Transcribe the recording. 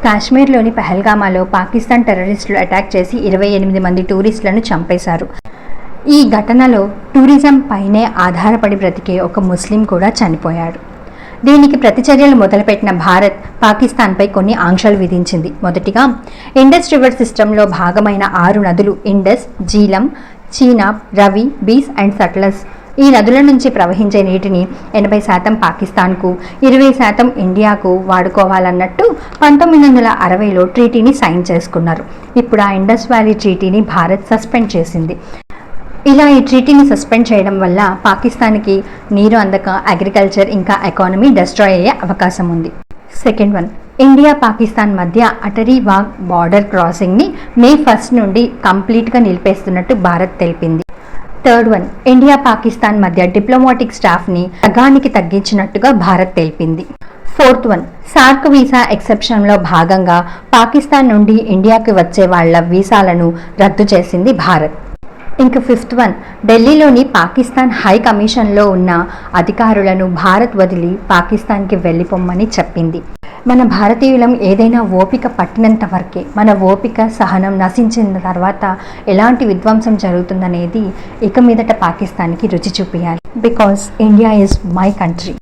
కాశ్మీర్లోని పహల్గామాలో పాకిస్తాన్ టెర్రరిస్టులు అటాక్ చేసి 28 మంది టూరిస్టులను చంపేశారు. ఈ ఘటనలో టూరిజం పైనే ఆధారపడి బ్రతికే ఒక ముస్లిం కూడా చనిపోయాడు. దీనికి ప్రతిచర్యలు మొదలుపెట్టిన భారత్ పాకిస్తాన్పై కొన్ని ఆంక్షలు విధించింది. మొదటిగా, ఇండస్ రివర్ సిస్టంలో భాగమైన 6 నదులు Indus, Jhelum, Chenab, Ravi, bees and Sutlej ఈ నదుల నుంచి ప్రవహించే నీటిని 80% పాకిస్తాన్కు, 20% ఇండియాకు వాడుకోవాలన్నట్టు 1960లో ట్రీటీని సైన్ చేసుకున్నారు. ఇప్పుడు ఆ ఇండస్ వ్యాలీ ట్రీటీని భారత్ సస్పెండ్ చేసింది. ఇలా ఈ ట్రీటీని సస్పెండ్ చేయడం వల్ల పాకిస్తాన్కి నీరు అందక అగ్రికల్చర్ ఇంకా ఎకానమీ డిస్ట్రాయ్ అయ్యే అవకాశం ఉంది. సెకండ్ వన్, ఇండియా పాకిస్తాన్ మధ్య అటరీ వాగ్ బార్డర్ క్రాసింగ్ని మే 1 నుండి కంప్లీట్గా నిలిపేస్తున్నట్టు భారత్ తెలిపింది. థర్డ్ వన్, ఇండియా పాకిస్తాన్ మధ్య డిప్లొమాటిక్ స్టాఫ్ని సగానికి తగ్గించినట్టుగా భారత్ తెలిపింది. ఫోర్త్ వన్, సార్క్ వీసా ఎక్సెప్షన్లో భాగంగా పాకిస్తాన్ నుండి ఇండియాకి వచ్చే వాళ్ల వీసాలను రద్దు చేసింది భారత్. ఇంకా ఫిఫ్త్ వన్, ఢిల్లీలోని పాకిస్తాన్ హై కమిషన్లో ఉన్న అధికారులను భారత్ వదిలి పాకిస్తాన్కి వెళ్ళిపోమ్మని చెప్పింది. మన భారతీయులం ఏదైనా ఓపిక పట్టినంత వరకే. మన ఓపిక సహనం నశించిన తర్వాత ఎలాంటి విధ్వంసం జరుగుతుందనేది ఇక మీదట పాకిస్తాన్కి రుచి చూపించాలి. Because India is my country.